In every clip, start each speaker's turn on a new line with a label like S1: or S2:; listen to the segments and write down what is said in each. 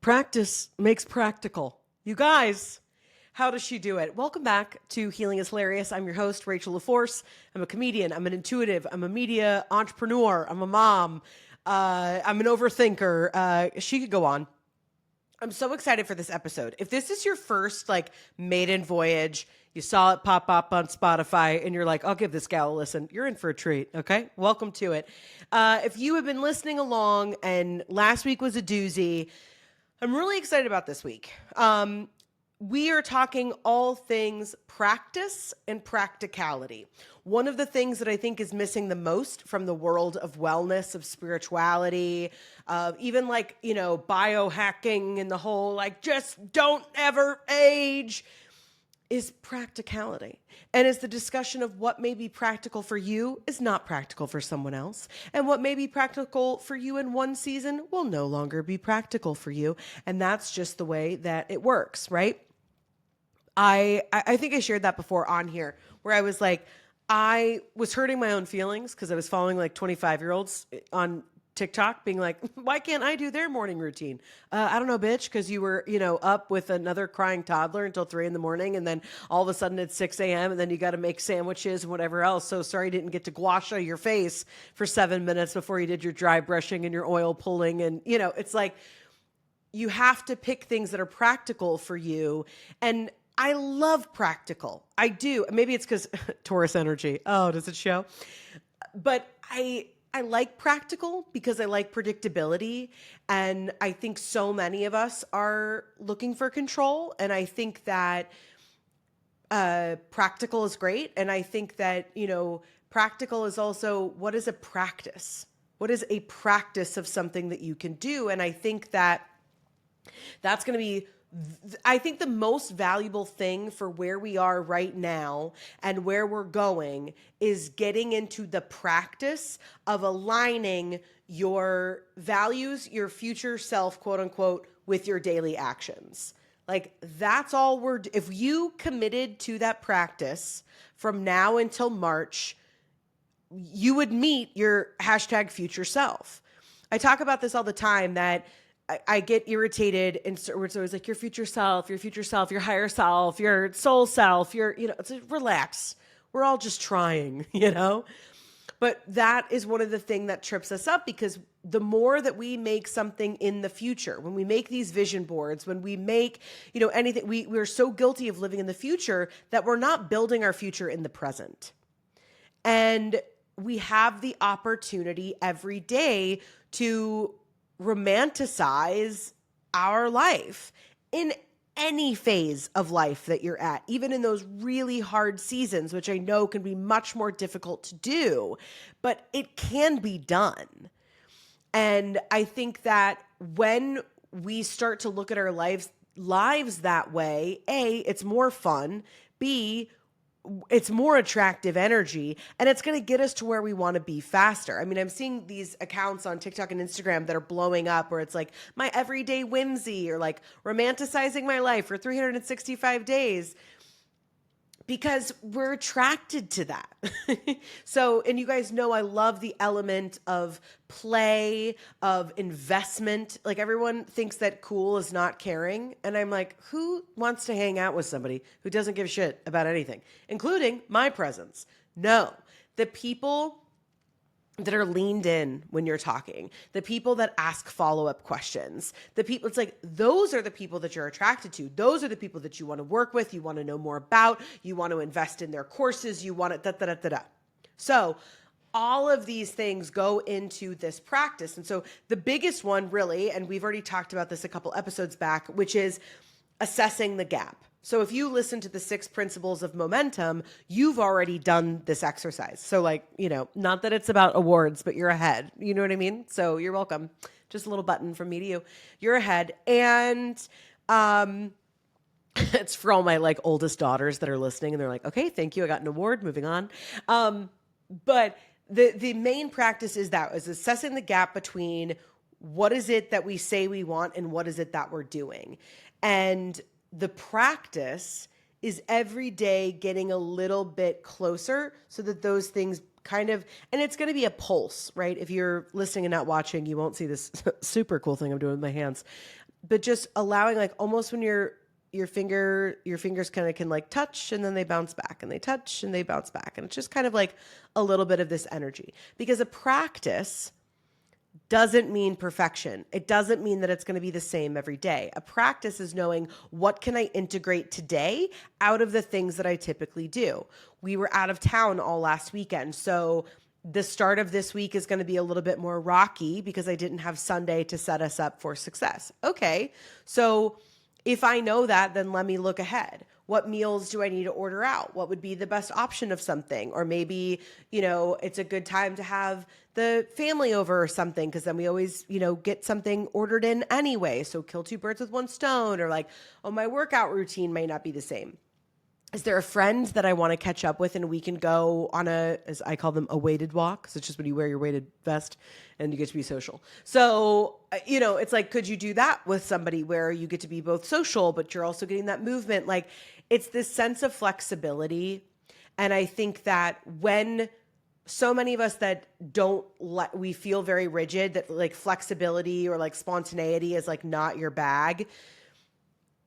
S1: Practice makes practical. You guys, how does she do it? Welcome back to Healing is Hilarious. I'm your host, Rachel LaForce. I'm a comedian. I'm an intuitive. I'm a media entrepreneur. I'm a mom. I'm an overthinker. She could go on. I'm so excited for this episode. If this is your first maiden voyage, you saw it pop up on Spotify and you're like, I'll give this gal a listen, you're in for a treat. Okay. Welcome to it. If you have been listening along and last week was a doozy, I'm really excited about this week. We are talking all things practice and practicality. One of the things that I think is missing the most from the world of wellness, of spirituality, even biohacking and the whole just don't ever age, is practicality. And it's the discussion of what may be practical for you is not practical for someone else. And what may be practical for you in one season will no longer be practical for you. And that's just the way that it works, right? I think I shared that before on here where I was like, I was hurting my own feelings because I was following 25-year-olds on TikTok being like, why can't I do their morning routine? I don't know, bitch, because you were, up with another crying toddler until 3 a.m. and then all of a sudden it's 6 a.m. and then you got to make sandwiches and whatever else. So sorry you didn't get to gua sha your face for 7 minutes before you did your dry brushing and your oil pulling. And, it's like you have to pick things that are practical for you. And I love practical. I do. Maybe it's because Taurus energy. Oh, does it show? But I like practical because I like predictability. And I think so many of us are looking for control. And I think that practical is great. And I think that, practical is also, what is a practice? What is a practice of something that you can do? And I think that that's going to be the most valuable thing for where we are right now and where we're going is getting into the practice of aligning your values, your future self, quote unquote, with your daily actions. That's all if you committed to that practice from now until March, you would meet your hashtag future self. I talk about this all the time that I get irritated and it's always like your future self, your higher self, your soul self, relax. We're all just trying, But that is one of the things that trips us up because the more that we make something in the future, when we make these vision boards, when we make, anything, we're so guilty of living in the future that we're not building our future in the present. And we have the opportunity every day to romanticize our life in any phase of life that you're at, even in those really hard seasons, which I know can be much more difficult to do, but it can be done. And I think that when we start to look at our lives that way, A, it's more fun, B, it's more attractive energy, and it's going to get us to where we want to be faster. I mean, I'm seeing these accounts on TikTok and Instagram that are blowing up where it's like my everyday whimsy or romanticizing my life for 365 days because we're attracted to that. So, and you guys know, I love the element of play, of investment. Everyone thinks that cool is not caring. And I'm like, who wants to hang out with somebody who doesn't give a shit about anything, including my presence? No, the people that are leaned in when you're talking, the people that ask follow-up questions, the people, it's like, those are the people that you're attracted to. Those are the people that you want to work with, you want to know more about, you want to invest in their courses, you want to So all of these things go into this practice. And so the biggest one really, and we've already talked about this a couple episodes back, which is assessing the gap. So if you listen to the 6 principles of momentum, you've already done this exercise. So not that it's about awards, but you're ahead. You know what I mean? So you're welcome. Just a little button from me to you. You're ahead. And it's for all my oldest daughters that are listening and they're like, okay, thank you. I got an award. Moving on. But the main practice is assessing the gap between what is it that we say we want and what is it that we're doing. And the practice is every day getting a little bit closer so that those things kind of, and it's going to be a pulse, right? If you're listening and not watching, you won't see this super cool thing I'm doing with my hands. but just allowing, like, almost when your fingers kind of can like touch and then they bounce back and they touch and they bounce back. And it's just kind of like a little bit of this energy, because a practice doesn't mean perfection. It doesn't mean that it's going to be the same every day. A practice is knowing, what can I integrate today out of the things that I typically do? We were out of town all last weekend. So the start of this week is going to be a little bit more rocky because I didn't have Sunday to set us up for success. Okay. So if I know that, then let me look ahead. What meals do I need to order out? What would be the best option of something? Or maybe, it's a good time to have the family over or something, because then we always, get something ordered in anyway. So kill two birds with one stone. Or like, oh, my workout routine may not be the same. Is there a friend that I want to catch up with and we can go on as I call them, a weighted walk? So it's just when you wear your weighted vest and you get to be social. So, it's like, could you do that with somebody where you get to be both social, but you're also getting that movement? Like, it's this sense of flexibility. And I think that when so many of us that we feel very rigid, that like flexibility or like spontaneity is like not your bag.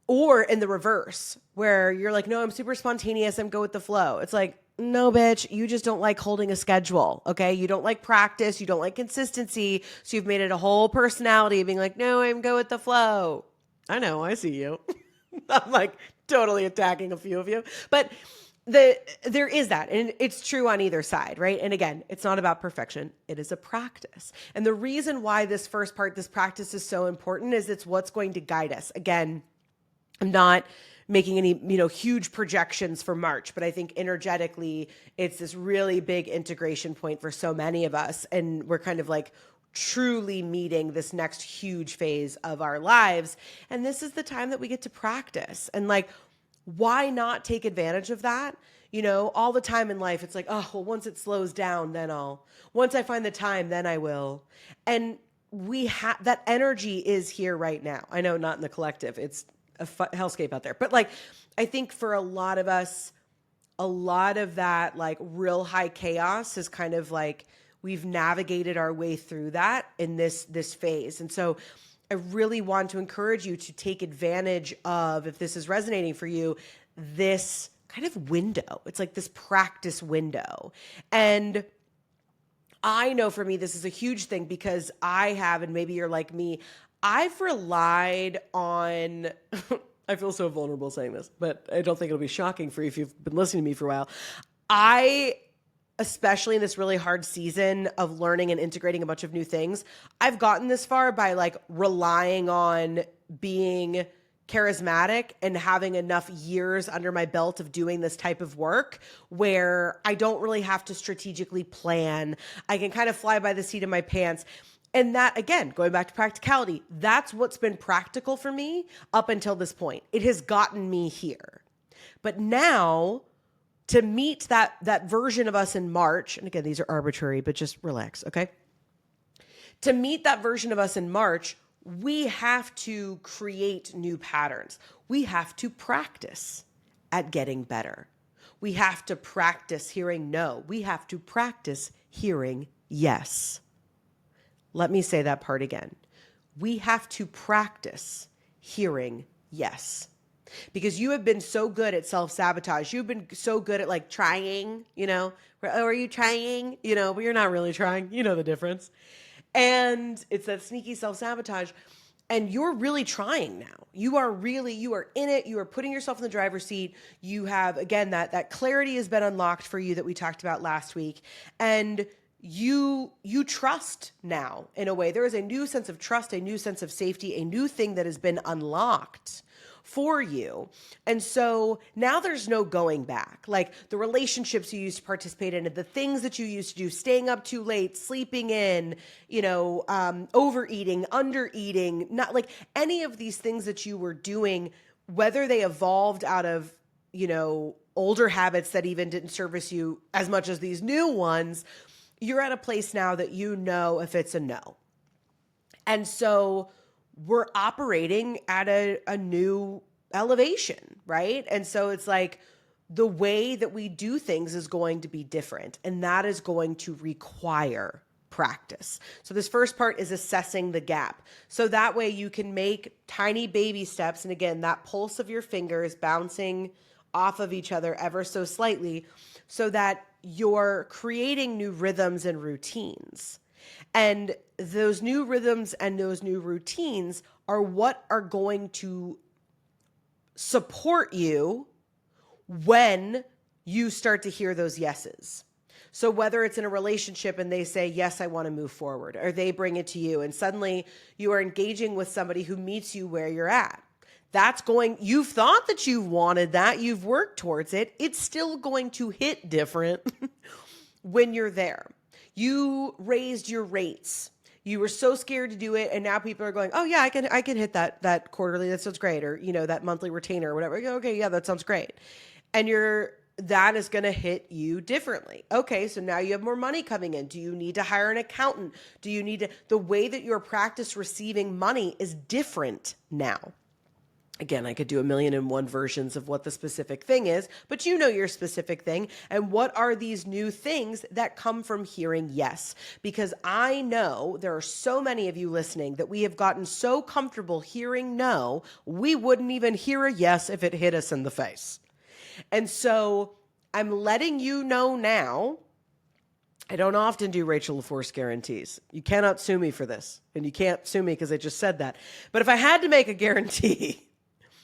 S1: Or in the reverse, where you're like, no, I'm super spontaneous, I'm go with the flow. It's like, no, bitch, you just don't like holding a schedule, okay? You don't like practice, you don't like consistency, so you've made it a whole personality of being like, no, I'm go with the flow. I know, I see you. I'm like totally attacking a few of you. But there is that, and it's true on either side, right? And again, it's not about perfection. It is a practice. And the reason why this first part, this practice, is so important is it's what's going to guide us. Again, I'm not making any, huge projections for March, but I think energetically, it's this really big integration point for so many of us. And we're kind of like truly meeting this next huge phase of our lives. And this is the time that we get to practice. And like, why not take advantage of that? All the time in life, it's like, oh, well, once it slows down, once I find the time, then I will. And we have that energy is here right now. I know, not in the collective. It's a hellscape out there. But like, I think for a lot of us, a lot of that like real high chaos is kind of like, we've navigated our way through that in this phase. And so I really want to encourage you to take advantage of, if this is resonating for you, this kind of window. It's like this practice window. And I know for me, this is a huge thing because I have, and maybe you're like me, I've relied on, I feel so vulnerable saying this, but I don't think it'll be shocking for you if you've been listening to me for a while. Especially in this really hard season of learning and integrating a bunch of new things, I've gotten this far by like relying on being charismatic and having enough years under my belt of doing this type of work where I don't really have to strategically plan. I can kind of fly by the seat of my pants. And that, again, going back to practicality, that's what's been practical for me up until this point. It has gotten me here. But now, to meet that version of us in March, and again, these are arbitrary, but just relax, okay? To meet that version of us in March, we have to create new patterns. We have to practice at getting better. We have to practice hearing no. We have to practice hearing yes. Let me say that part again. We have to practice hearing yes. Because you have been so good at self-sabotage. You've been so good at like trying, oh, are you trying? But you're not really trying. You know the difference. And it's that sneaky self-sabotage. And you're really trying now. You are in it. You are putting yourself in the driver's seat. You have, again, that clarity has been unlocked for you that we talked about last week. And you trust now in a way. There is a new sense of trust, a new sense of safety, a new thing that has been unlocked for you. And so now there's no going back. Like the relationships you used to participate in, the things that you used to do, staying up too late, sleeping in, overeating, undereating, not like any of these things that you were doing, whether they evolved out of, older habits that even didn't service you as much as these new ones, you're at a place now that you know if it's a no. And so we're operating at a new elevation, right? And so it's like the way that we do things is going to be different, and that is going to require practice. So this first part is assessing the gap. So that way you can make tiny baby steps. And again, that pulse of your fingers bouncing off of each other ever so slightly so that you're creating new rhythms and routines. And those new rhythms and those new routines are what are going to support you when you start to hear those yeses. So whether it's in a relationship and they say, yes, I want to move forward, or they bring it to you and suddenly you are engaging with somebody who meets you where you're at. You've thought that you've wanted that, you've worked towards it. It's still going to hit different when you're there. You raised your rates. You were so scared to do it. And now people are going, oh yeah, I can hit that quarterly. That sounds great. Or, that monthly retainer or whatever. Okay. Yeah, that sounds great. And that is going to hit you differently. Okay. So now you have more money coming in. Do you need to hire an accountant? The way that your practice receiving money is different now. Again, I could do 1,000,001 versions of what the specific thing is, but you know your specific thing. And what are these new things that come from hearing yes? Because I know there are so many of you listening that we have gotten so comfortable hearing no, we wouldn't even hear a yes if it hit us in the face. And so I'm letting you know now, I don't often do Rachel LaForce guarantees. You cannot sue me for this. And you can't sue me because I just said that. But if I had to make a guarantee,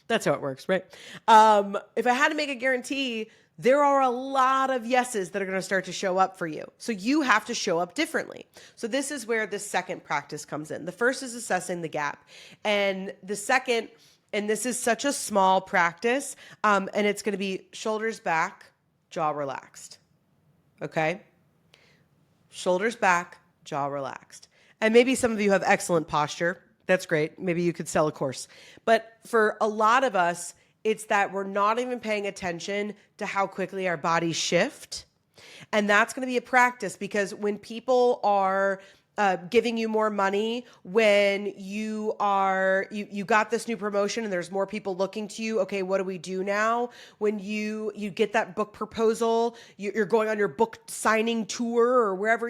S1: that's how it works, right? If I had to make a guarantee, there are a lot of yeses that are going to start to show up for you. So you have to show up differently. So this is where the second practice comes in. The first is assessing the gap. And the second, and this is such a small practice, and it's going to be shoulders back, jaw relaxed. Okay? Shoulders back, jaw relaxed. And maybe some of you have excellent posture. That's great. Maybe you could sell a course. But for a lot of us, it's that we're not even paying attention to how quickly our bodies shift. And that's going to be a practice because when people are giving you more money, when you got this new promotion and there's more people looking to you, okay, what do we do now? When you get that book proposal, you're going on your book signing tour or wherever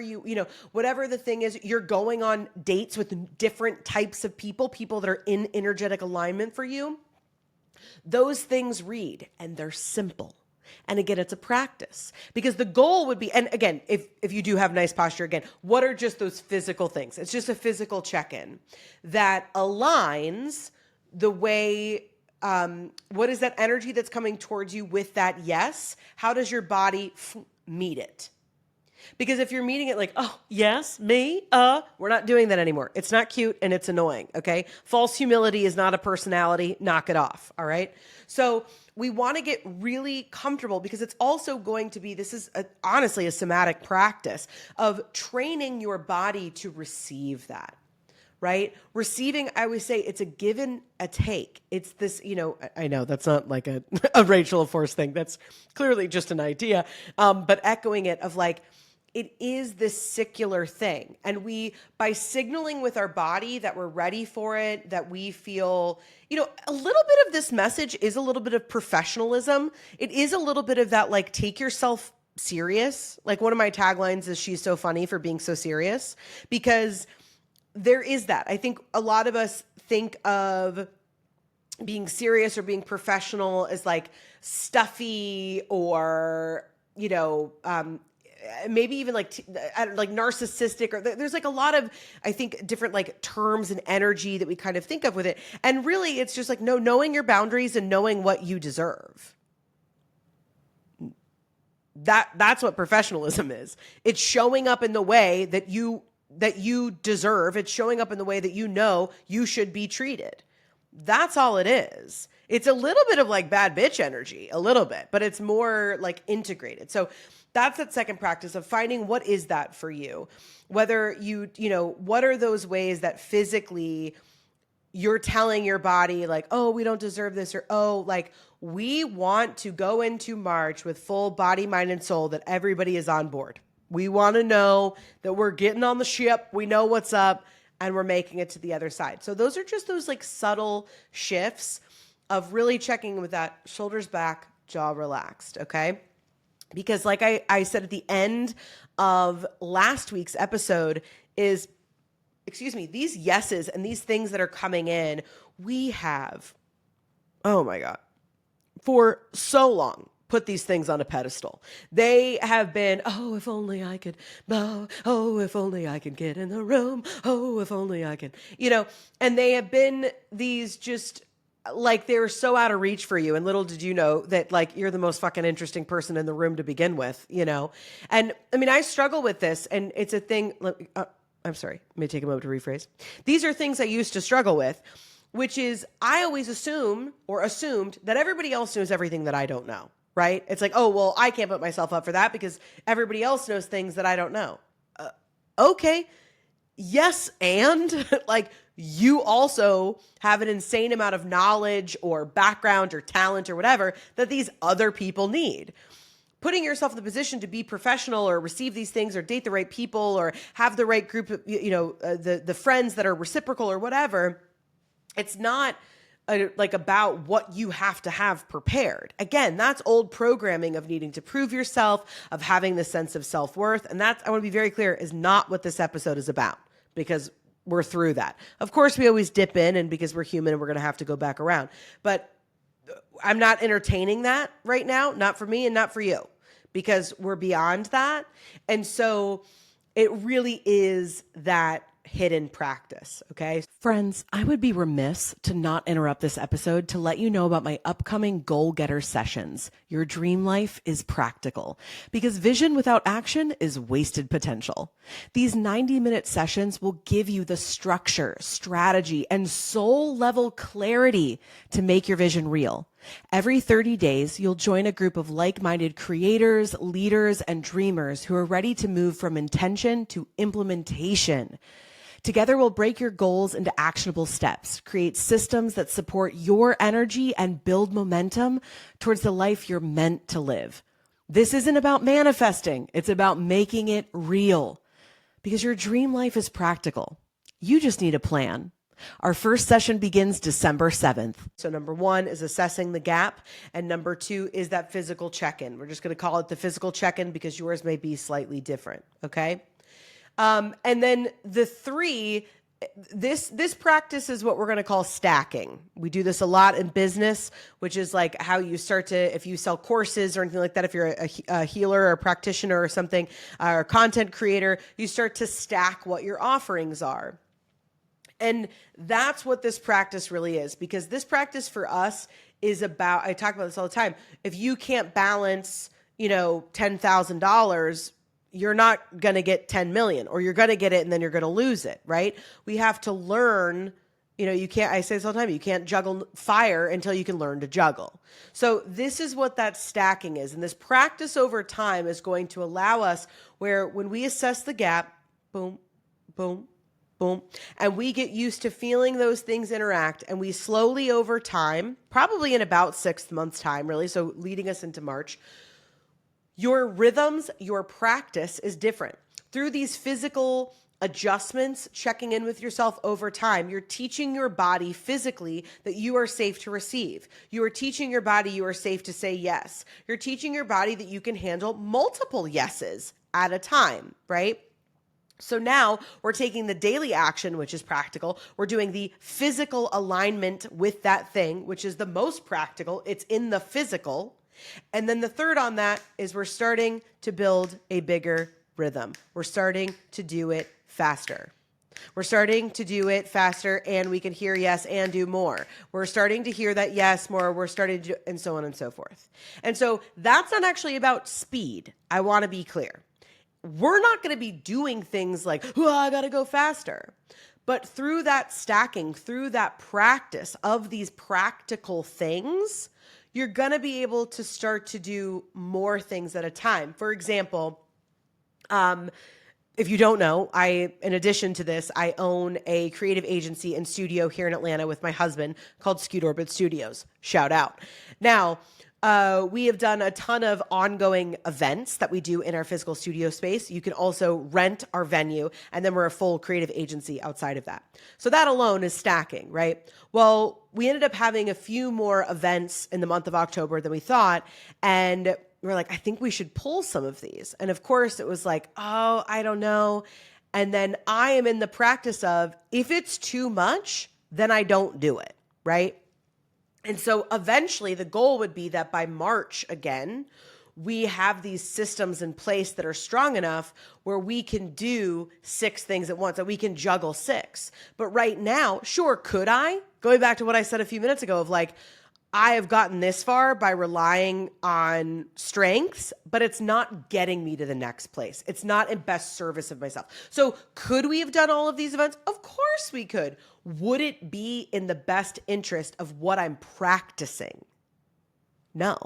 S1: whatever the thing is, you're going on dates with different types of people that are in energetic alignment for you. Those things read and they're simple. And again, it's a practice because the goal would be, and again, if you do have nice posture, again, what are just those physical things? It's just a physical check-in that aligns the way, what is that energy that's coming towards you with that yes? How does your body meet it? Because if you're meeting it like, oh, yes, me, we're not doing that anymore. It's not cute and it's annoying, okay? False humility is not a personality. Knock it off, all right? So we want to get really comfortable because it's also going to be, this is honestly a somatic practice of training your body to receive that, right? Receiving, I always say it's a give and a take. It's this, I know that's not like a Rachel LaForce thing. That's clearly just an idea, but echoing it of like, it is this secular thing. And by signaling with our body that we're ready for it, that we feel, a little bit of this message is a little bit of professionalism. It is a little bit of that, like, take yourself serious. Like one of my taglines is she's so funny for being so serious because there is that. I think a lot of us think of being serious or being professional as like stuffy or, maybe even like narcissistic, or there's like a lot of, I think, different like terms and energy that we kind of think of with it. And really it's just like, knowing your boundaries and knowing what you deserve. That's what professionalism is. It's showing up in the way that you deserve. It's showing up in the way that you should be treated. That's all it is. It's a little bit of like bad bitch energy, a little bit, but it's more like integrated. So that's that second practice of finding what is that for you. Whether what are those ways that physically you're telling your body like, oh, we don't deserve this, or, oh, like we want to go into March with full body, mind, and soul that everybody is on board. We want to know that we're getting on the ship. We know what's up and we're making it to the other side. So those are just those like subtle shifts of really checking with that shoulders back, jaw relaxed. Okay. Because like I said at the end of last week's episode is, these yeses and these things that are coming in, we have, oh my God, for so long put these things on a pedestal. They have been, oh, if only I could, oh, if only I could get in the room, oh, if only I can, and they have been these just like they're so out of reach for you. And little did you know that like you're the most fucking interesting person in the room to begin with, And I mean, I struggle with this, and it's a thing. I'm sorry, let me take a moment to rephrase. These are things I used to struggle with, which is I always assumed that everybody else knows everything that I don't know, right? It's like, oh, well, I can't put myself up for that because everybody else knows things that I don't know. Okay. Yes. And like you also have an insane amount of knowledge or background or talent or whatever that these other people need. Putting yourself in the position to be professional or receive these things or date the right people or have the right group of, the friends that are reciprocal or whatever. It's not like about what you have to have prepared. Again, that's old programming of needing to prove yourself, of having this sense of self-worth. And that's, I want to be very clear, is not what this episode is about, because we're through that. Of course, we always dip in, and because we're human and we're going to have to go back around. But I'm not entertaining that right now, not for me and not for you, because we're beyond that. And so it really is that hidden practice. Okay. Friends, I would be remiss to not interrupt this episode to let you know about my upcoming Goal Getter sessions. Your dream life is practical, because vision without action is wasted potential. These 90-minute sessions will give you the structure, strategy, and soul level clarity to make your vision real. Every 30 days, you'll join a group of like-minded creators, leaders, and dreamers who are ready to move from intention to implementation. Together, we'll break your goals into actionable steps, create systems that support your energy, and build momentum towards the life you're meant to live. This isn't about manifesting. It's about making it real, because your dream life is practical. You just need a plan. Our first session begins December 7th. So number 1 is assessing the gap. And number 2 is that physical check-in. We're just going to call it the physical check-in because yours may be slightly different. Okay. And then the 3, this practice is what we're going to call stacking. We do this a lot in business, which is like how you start to, if you sell courses or anything like that, if you're a healer or a practitioner or something, or a content creator, you start to stack what your offerings are. And that's what this practice really is, because this practice for us is about, I talk about this all the time. If you can't balance, $10,000, you're not going to get 10 million, or you're going to get it and then you're going to lose it, right? We have to learn, you can't, I say this all the time, you can't juggle fire until you can learn to juggle. So this is what that stacking is. And this practice over time is going to allow us where when we assess the gap, boom, boom, boom, and we get used to feeling those things interact, and we slowly over time, probably in about 6 months time, really, so leading us into March, your rhythms, your practice is different. Through these physical adjustments, checking in with yourself over time, you're teaching your body physically that you are safe to receive. You are teaching your body you are safe to say yes. You're teaching your body that you can handle multiple yeses at a time, right? So now we're taking the daily action, which is practical. We're doing the physical alignment with that thing, which is the most practical. It's in the physical. And then the third on that is we're starting to build a bigger rhythm. We're starting to do it faster. We're starting to do it faster, and we can hear yes and do more. We're starting to hear that yes more. We're starting to do, and so on and so forth. And so that's not actually about speed. I want to be clear. We're not going to be doing things like, oh, I got to go faster. But through that stacking, through that practice of these practical things, you're going to be able to start to do more things at a time. For example, if you don't know, in addition to this, I own a creative agency and studio here in Atlanta with my husband called Skewed Studios. Shout out. Now, we have done a ton of ongoing events that we do in our physical studio space. You can also rent our venue, and then we're a full creative agency outside of that. So that alone is stacking, right? Well, we ended up having a few more events in the month of October than we thought, and we're like, I think we should pull some of these. And of course it was like, oh, I don't know. And then I am in the practice of, if it's too much, then I don't do it, right? And so eventually the goal would be that by March again, we have these systems in place that are strong enough where we can do 6 things at once, that we can juggle 6. But right now, sure, could I? Going back to what I said a few minutes ago of like, I have gotten this far by relying on strengths, but it's not getting me to the next place. It's not in best service of myself. So could we have done all of these events? Of course we could. Would it be in the best interest of what I'm practicing? No.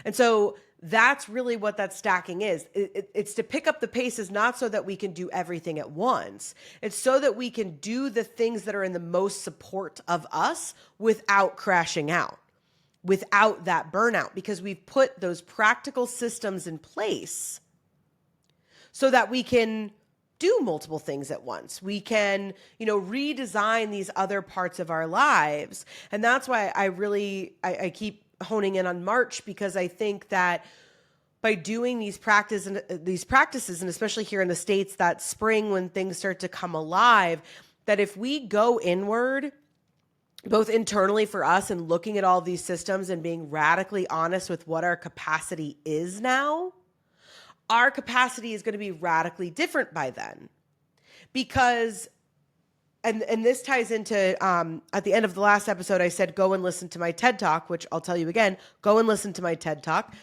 S1: And so that's really what that stacking is. It's to pick up the paces, not so that we can do everything at once. It's so that we can do the things that are in the most support of us without crashing out, without that burnout, because we've put those practical systems in place so that we can do multiple things at once. We can, redesign these other parts of our lives. And that's why I keep honing in on March, because I think that by doing these practices, and especially here in the States, that spring when things start to come alive, that if we go inward, both internally for us and looking at all these systems and being radically honest with what our capacity is now, our capacity is going to be radically different by then. Because And this ties into, at the end of the last episode, I said, go and listen to my TED Talk, which I'll tell you again, go and listen to my TED Talk.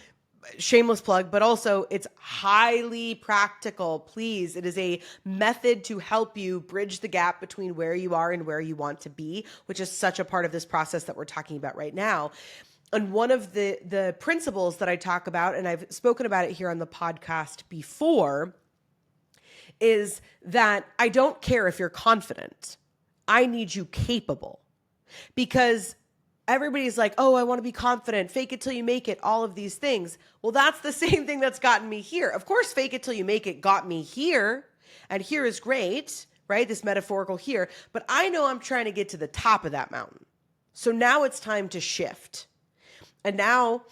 S1: Shameless plug, but also it's highly practical. Please, it is a method to help you bridge the gap between where you are and where you want to be, which is such a part of this process that we're talking about right now. And one of the principles that I talk about, and I've spoken about it here on the podcast before, is that I don't care if you're confident. I need you capable. Because everybody's like, oh, I want to be confident, fake it till you make it, all of these things. Well, that's the same thing that's gotten me here. Of course, fake it till you make it got me here. And here is great, right? This metaphorical here. But I know I'm trying to get to the top of that mountain. So now it's time to shift. And now,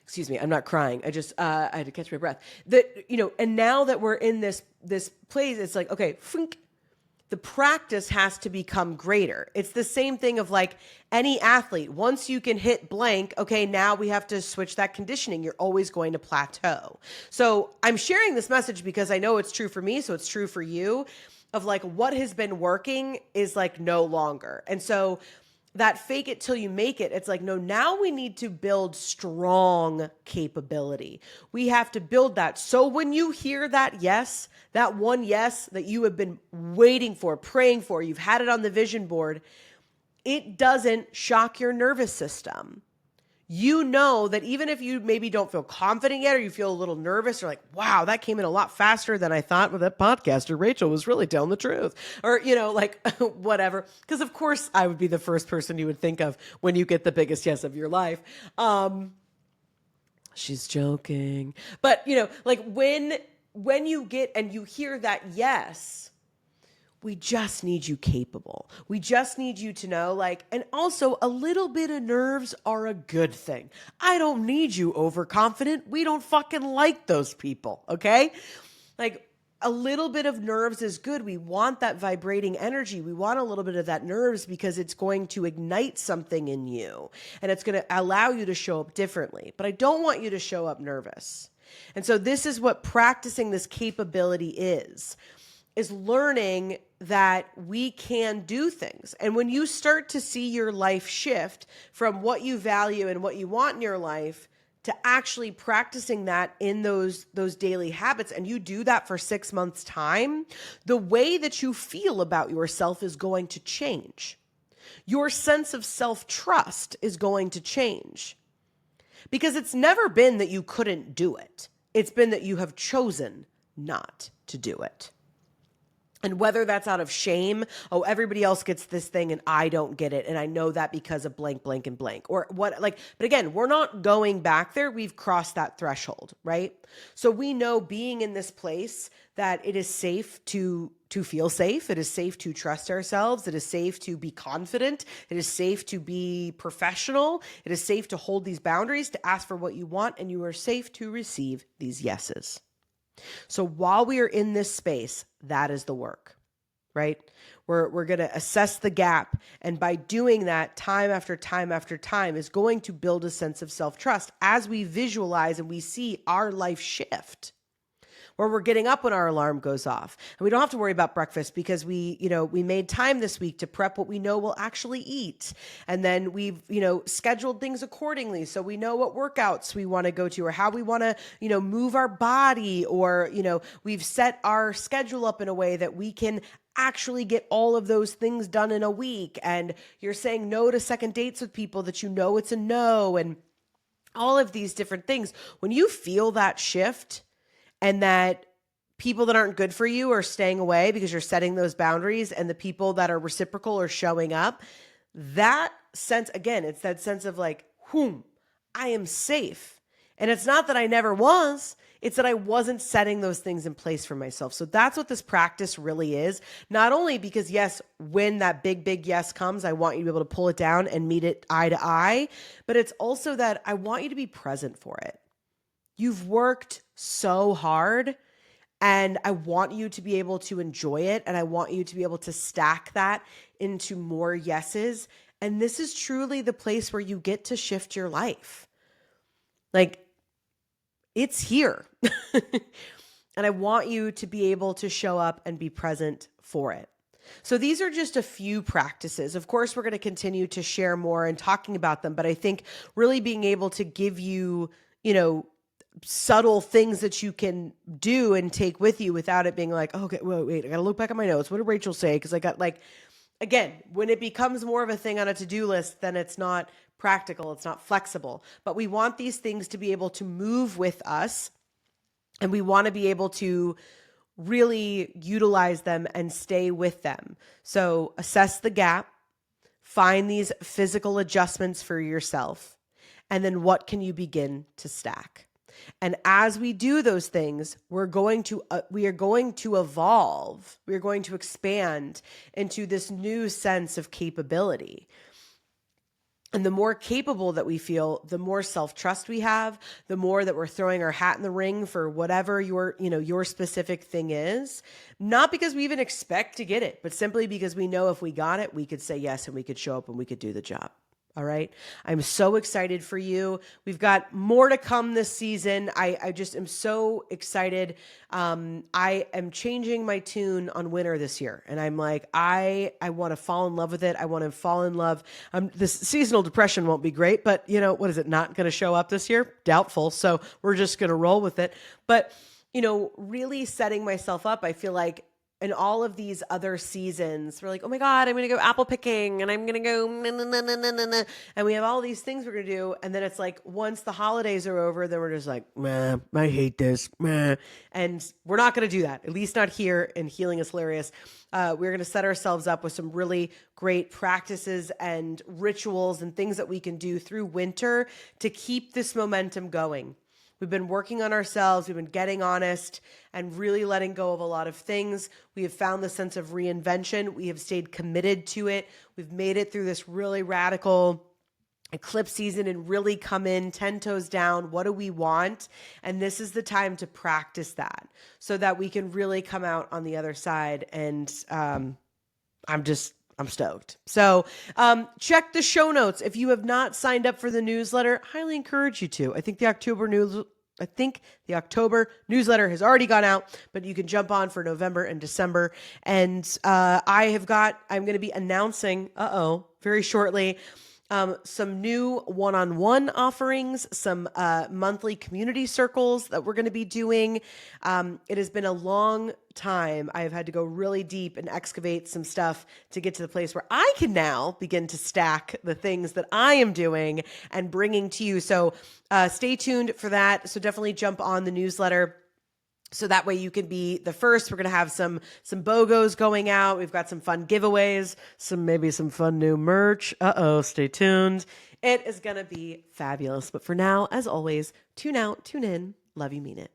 S1: excuse me, I'm not crying. I just, I had to catch my breath. And now that we're in this place, it's like, okay, the practice has to become greater. It's the same thing of like any athlete. Once you can hit blank, okay, now we have to switch that conditioning. You're always going to plateau. So I'm sharing this message because I know it's true for me, so it's true for you, of like what has been working is like no longer. And so that fake it till you make it, it's like, no, now we need to build strong capability. We have to build that. So when you hear that yes, that one yes that you have been waiting for, praying for, you've had it on the vision board, it doesn't shock your nervous system. You know that even if you maybe don't feel confident yet, or you feel a little nervous, or like, wow, that came in a lot faster than I thought. Well, that podcaster, Rachel, was really telling the truth. Or, whatever. Because of course I would be the first person you would think of when you get the biggest yes of your life. She's joking. But, when you get and you hear that yes, we just need you capable. We just need you to know, and also a little bit of nerves are a good thing. I don't need you overconfident. We don't fucking like those people, okay? A little bit of nerves is good. We want that vibrating energy. We want a little bit of that nerves because it's going to ignite something in you and it's going to allow you to show up differently. But I don't want you to show up nervous. And so this is what practicing this capability is learning that we can do things. And when you start to see your life shift from what you value and what you want in your life to actually practicing that in those daily habits, and you do that for 6 months' time, the way that you feel about yourself is going to change. Your sense of self-trust is going to change. Because it's never been that you couldn't do it. It's been that you have chosen not to do it. And whether that's out of shame, oh, everybody else gets this thing and I don't get it. And I know that because of blank, blank, and blank. Or what, like, but again, we're not going back there. We've crossed that threshold, right? So we know being in this place that it is safe to feel safe. It is safe to trust ourselves. It is safe to be confident. It is safe to be professional. It is safe to hold these boundaries, to ask for what you want, and you are safe to receive these yeses. So while we are in this space, that is the work, right? We're going to assess the gap. And by doing that time after time after time is going to build a sense of self-trust as we visualize and we see our life shift. Where we're getting up when our alarm goes off. And we don't have to worry about breakfast because we made time this week to prep what we know we'll actually eat. And then we've, scheduled things accordingly. So we know what workouts we want to go to or how we want to, move our body, or, we've set our schedule up in a way that we can actually get all of those things done in a week. And you're saying no to second dates with people that it's a no, and all of these different things. When you feel that shift, and that people that aren't good for you are staying away because you're setting those boundaries, and the people that are reciprocal are showing up, that sense, again, it's that sense of like, I am safe. And it's not that I never was, it's that I wasn't setting those things in place for myself. So that's what this practice really is. Not only because, yes, when that big, big yes comes, I want you to be able to pull it down and meet it eye to eye, but it's also that I want you to be present for it. You've worked so hard, and I want you to be able to enjoy it, and I want you to be able to stack that into more yeses. And this is truly the place where you get to shift your life. Like, it's here. And I want you to be able to show up and be present for it. So these are just a few practices. Of course, we're going to continue to share more and talking about them, but I think really being able to give you, subtle things that you can do and take with you without it being like, oh, okay, wait, I got to look back at my notes. What did Rachel say? Because I got again, when it becomes more of a thing on a to-do list, then it's not practical. It's not flexible. But we want these things to be able to move with us, and we want to be able to really utilize them and stay with them. So assess the gap, find these physical adjustments for yourself, and then what can you begin to stack? And as we do those things, we are going to evolve. We are going to expand into this new sense of capability. And the more capable that we feel, the more self-trust we have, the more that we're throwing our hat in the ring for whatever your specific thing is. Not because we even expect to get it, but simply because we know if we got it, we could say yes and we could show up and we could do the job. All right. I'm so excited for you. We've got more to come this season. I just am so excited. I am changing my tune on winter this year. And I'm like, I want to fall in love with it. I want to fall in love. This seasonal depression won't be great, but what is it not going to show up this year? Doubtful. So we're just going to roll with it. But, really setting myself up, I feel like, in all of these other seasons, we're like, oh my God, I'm going to go apple picking, and I'm going to go, and we have all these things we're going to do. And then it's like, once the holidays are over, then we're just like, I hate this. And we're not going to do that, at least not here in Healing is Hilarious. We're going to set ourselves up with some really great practices and rituals and things that we can do through winter to keep this momentum going. We've been working on ourselves. We've been getting honest and really letting go of a lot of things. We have found the sense of reinvention. We have stayed committed to it. We've made it through this really radical eclipse season and really come in 10 toes down. What do we want? And this is the time to practice that so that we can really come out on the other side. And I'm stoked. So check the show notes. If you have not signed up for the newsletter, highly encourage you to. I think the October newsletter has already gone out, but you can jump on for November and December. And I'm going to be announcing, very shortly, some new one-on-one offerings, some monthly community circles that we're going to be doing. It has been a long time. I've had to go really deep and excavate some stuff to get to the place where I can now begin to stack the things that I am doing and bringing to you. So stay tuned for that. So definitely jump on the newsletter. So that way you can be the first. We're going to have some BOGOs going out. We've got some fun giveaways, maybe some fun new merch. Stay tuned. It is going to be fabulous. But for now, as always, tune out, tune in. Love you, mean it.